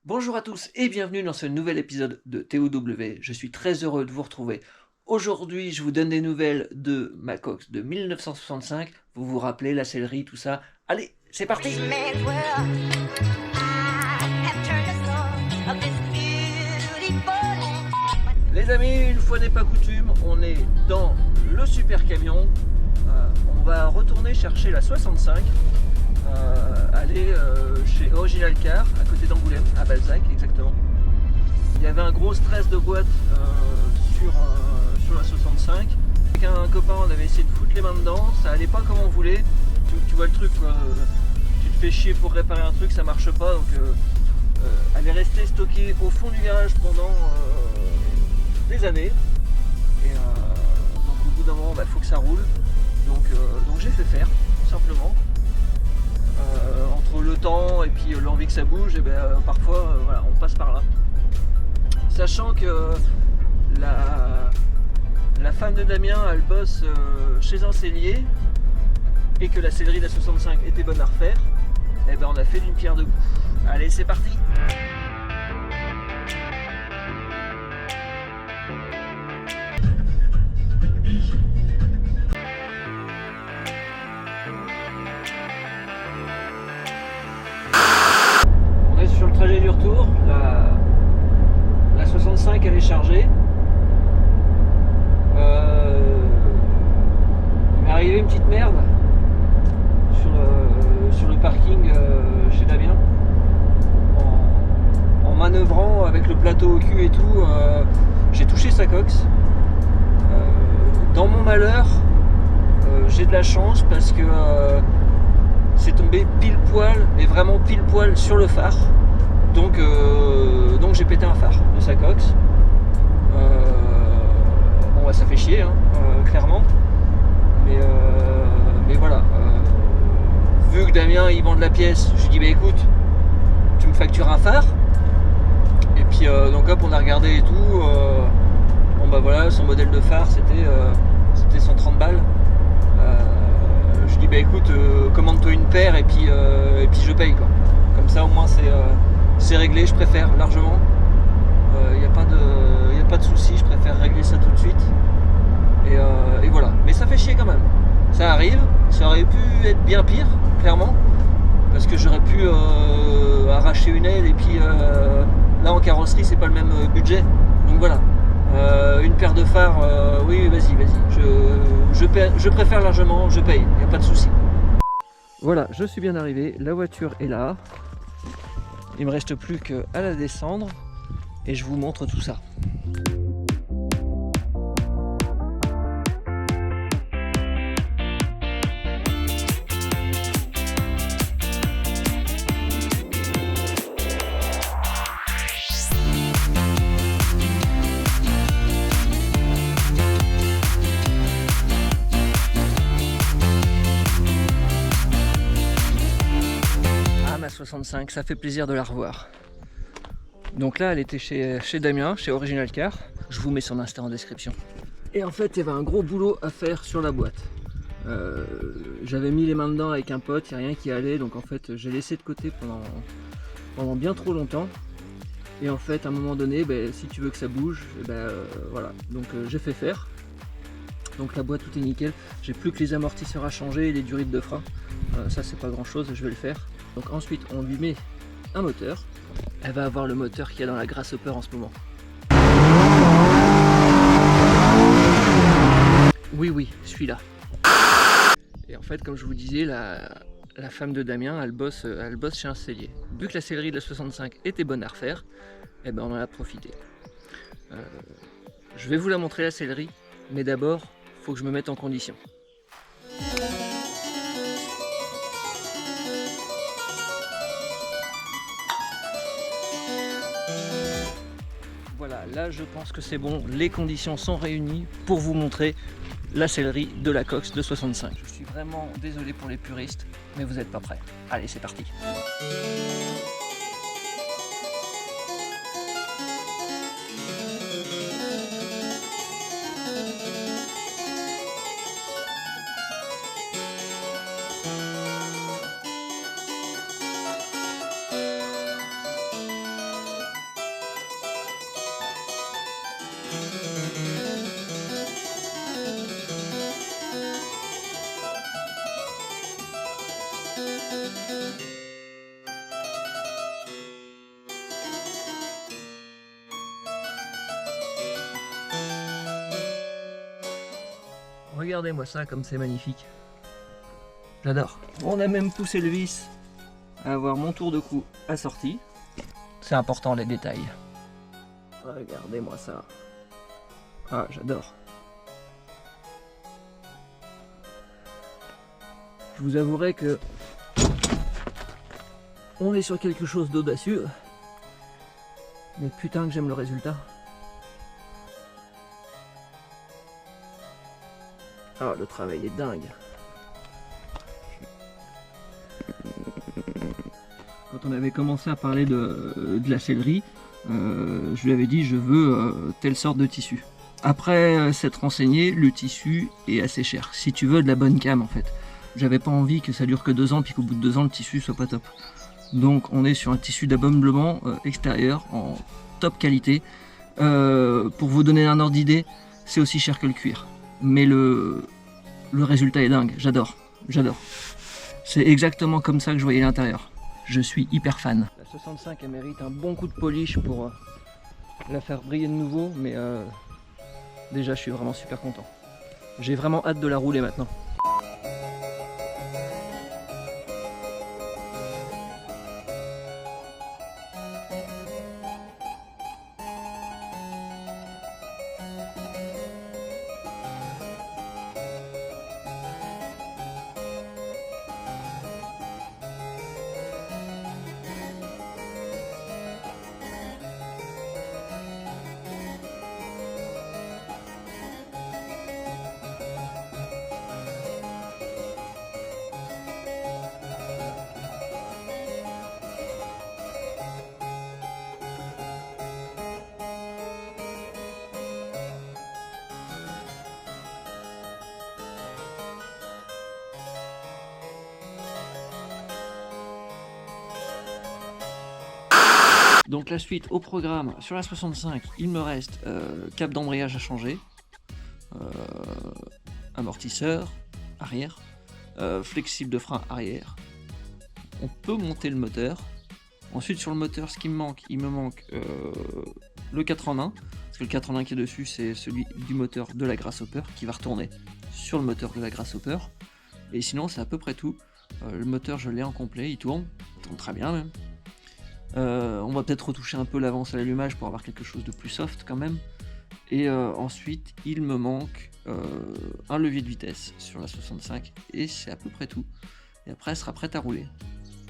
Bonjour à tous et bienvenue dans ce nouvel épisode de TOW. Je suis très heureux de vous retrouver. Aujourd'hui, je vous donne des nouvelles de ma Cox de 1965. Vous vous rappelez la sellerie, tout ça. Allez, c'est parti! Les amis, une fois n'est pas coutume, on est dans le super camion. On va retourner chercher la 65. Aller chez Original Car, à côté d'Angoulême, à Balzac exactement. Il y avait un gros stress de boîte sur la 65. Avec un copain, on avait essayé de foutre les mains dedans, ça allait pas comme on voulait. Tu vois le truc, quoi. Tu te fais chier pour réparer un truc, ça marche pas. Donc elle est restée stockée au fond du garage pendant des années. Et donc au bout d'un moment, il faut que ça roule. Donc j'ai fait faire, tout simplement. Entre le temps et puis l'envie que ça bouge, et parfois voilà, on passe par là. Sachant que la femme de Damien, elle bosse chez un sellier et que la sellerie de la 65 était bonne à refaire, et on a fait d'une pierre deux coups. Allez, c'est parti! Sur le trajet du retour, la 65 elle est chargée. Il m'est arrivé une petite merde sur le parking chez Damien. En manœuvrant avec le plateau au cul et tout, j'ai touché sa cox. Dans mon malheur, j'ai de la chance parce que c'est tombé pile poil, mais vraiment pile poil sur le phare. Donc j'ai pété un phare de sa cox. Bon, ça fait chier, hein, clairement. Mais voilà. Vu que Damien il vend de la pièce, je lui dis écoute, tu me factures un phare. Et puis donc hop, on a regardé et tout. Bon voilà, son modèle de phare c'était 130 balles. Je dis écoute, commande-toi une paire et puis je paye quoi. Comme ça au moins c'est réglé, je préfère largement. Il n'y a pas de souci, je préfère régler ça tout de suite. Et voilà. Mais ça fait chier quand même. Ça arrive, ça aurait pu être bien pire, clairement. Parce que j'aurais pu arracher une aile et puis là en carrosserie c'est pas le même budget. Donc voilà. Une paire de phares, oui vas-y. Je préfère largement, je paye, il n'y a pas de souci. Voilà, je suis bien arrivé, la voiture est là. Il me reste plus qu'à la descendre et je vous montre tout ça. Ah, ma 65, ça fait plaisir de la revoir. Donc là, elle était chez Damien, chez Original Car. Je vous mets son Insta en description. Et en fait, il y avait un gros boulot à faire sur la boîte. J'avais mis les mains dedans avec un pote, il n'y a rien qui allait. Donc en fait, j'ai laissé de côté pendant bien trop longtemps. Et en fait, à un moment donné, si tu veux que ça bouge, voilà. Donc j'ai fait faire. Donc la boîte, tout est nickel. J'ai plus que les amortisseurs à changer et les durites de frein. Ça, c'est pas grand chose, je vais le faire. Donc ensuite, on lui met un moteur. Elle va avoir le moteur qu'il y a dans la Grasshopper en ce moment. Oui, celui-là. Et en fait, comme je vous disais, la femme de Damien, elle bosse chez un sellier. Vu que la sellerie de la 65 était bonne à refaire, on en a profité. Je vais vous la montrer la sellerie, mais d'abord, il faut que je me mette en condition. Voilà, là je pense que c'est bon, les conditions sont réunies pour vous montrer la sellerie de la Cox de 65. Je suis vraiment désolé pour les puristes, mais vous n'êtes pas prêts. Allez, c'est parti. Regardez-moi ça comme c'est magnifique. J'adore. On a même poussé le vis à avoir mon tour de cou assorti. C'est important les détails. Regardez-moi ça. Ah, j'adore. Je vous avouerai que on est sur quelque chose d'audacieux. Mais putain que j'aime le résultat. Ah, le travail est dingue. Quand on avait commencé à parler de la sellerie, je lui avais dit je veux telle sorte de tissu. Après s'être renseigné, le tissu est assez cher. Si tu veux de la bonne cam en fait. J'avais pas envie que ça dure que 2 ans puis qu'au bout de 2 ans le tissu soit pas top. Donc on est sur un tissu d'ameublement extérieur en top qualité. Pour vous donner un ordre d'idée, c'est aussi cher que le cuir. Mais le résultat est dingue, j'adore. C'est exactement comme ça que je voyais l'intérieur. Je suis hyper fan. La 65 elle mérite un bon coup de polish pour la faire briller de nouveau, mais déjà je suis vraiment super content. J'ai vraiment hâte de la rouler maintenant. Donc la suite au programme, sur la 65, il me reste cap d'embrayage à changer, amortisseur arrière, flexible de frein arrière. On peut monter le moteur. Ensuite sur le moteur, ce qui me manque, il me manque le 4 en 1, parce que le 4 en 1 qui est dessus, c'est celui du moteur de la Grasshopper qui va retourner sur le moteur de la Grasshopper. Et sinon c'est à peu près tout. Le moteur je l'ai en complet, il tourne très bien même. On va peut-être retoucher un peu l'avance à l'allumage pour avoir quelque chose de plus soft quand même. Et ensuite il me manque un levier de vitesse sur la 65 et c'est à peu près tout. Et après elle sera prête à rouler.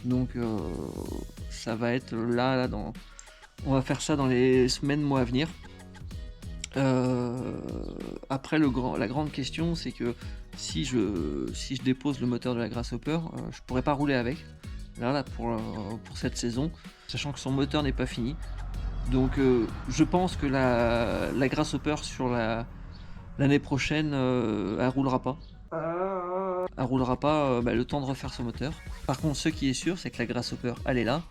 Donc ça va être là dans... On va faire ça dans les semaines, mois à venir. Après la grande question c'est que si je dépose le moteur de la Grasshopper, je pourrais pas rouler avec. Là pour cette saison, sachant que son moteur n'est pas fini. Donc je pense que la Grasshopper sur l'année prochaine, elle roulera pas. Elle roulera pas le temps de refaire son moteur. Par contre, ce qui est sûr, c'est que la Grasshopper, elle est là.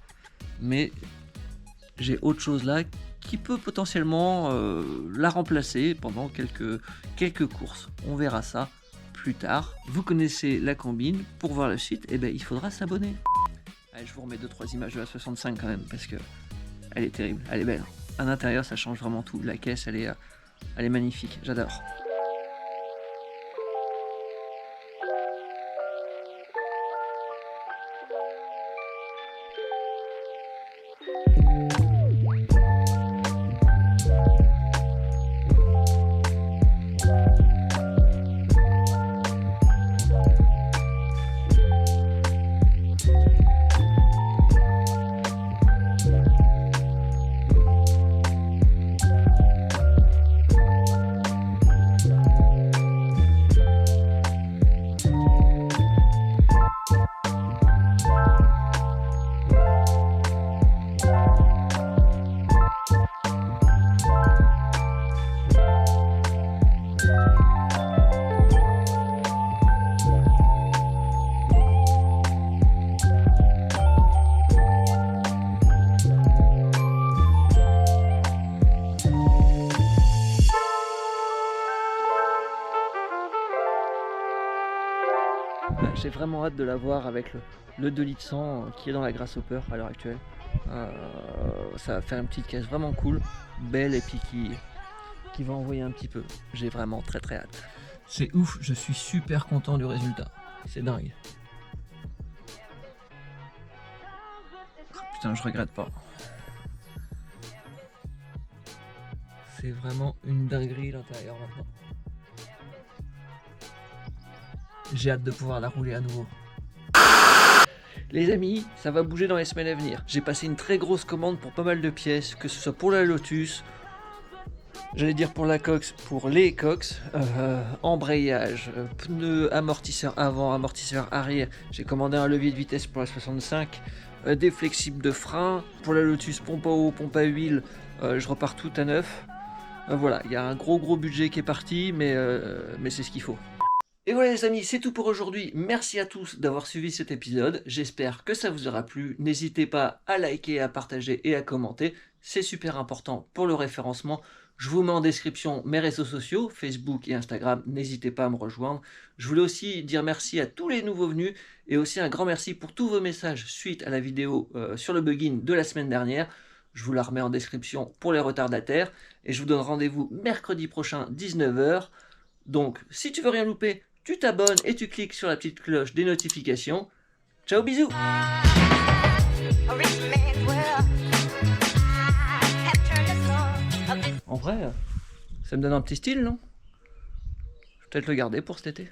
Mais j'ai autre chose là qui peut potentiellement la remplacer pendant quelques courses. On verra ça plus tard. Vous connaissez la combine. Pour voir la suite, il faudra s'abonner. Allez, je vous remets 2-3 images de la 65 quand même parce que elle est terrible, elle est belle. À l'intérieur, ça change vraiment tout. La caisse, elle est magnifique, j'adore. J'ai vraiment hâte de la voir avec le 2 litres 100 qui est dans la Grasshopper à l'heure actuelle. Ça va faire une petite caisse vraiment cool, belle et puis qui va envoyer un petit peu. J'ai vraiment très hâte. C'est ouf, je suis super content du résultat. C'est dingue. Putain, je regrette pas. C'est vraiment une dinguerie l'intérieur maintenant. J'ai hâte de pouvoir la rouler à nouveau. Les amis, ça va bouger dans les semaines à venir. J'ai passé une très grosse commande pour pas mal de pièces, que ce soit pour la Lotus, j'allais dire pour la Cox, pour les Cox, embrayage, pneus, amortisseur avant, amortisseur arrière. J'ai commandé un levier de vitesse pour la 65, des flexibles de frein. Pour la Lotus, pompe à eau, pompe à huile, je repars tout à neuf. Voilà, il y a un gros budget qui est parti, mais c'est ce qu'il faut. Et voilà les amis, c'est tout pour aujourd'hui. Merci à tous d'avoir suivi cet épisode. J'espère que ça vous aura plu. N'hésitez pas à liker, à partager et à commenter. C'est super important pour le référencement. Je vous mets en description mes réseaux sociaux, Facebook et Instagram. N'hésitez pas à me rejoindre. Je voulais aussi dire merci à tous les nouveaux venus et aussi un grand merci pour tous vos messages suite à la vidéo sur le bugging de la semaine dernière. Je vous la remets en description pour les retardataires. Et je vous donne rendez-vous mercredi prochain, 19 h. Donc, si tu veux rien louper, tu t'abonnes et tu cliques sur la petite cloche des notifications. Ciao, bisous! En vrai, ça me donne un petit style, non? Je vais peut-être le garder pour cet été.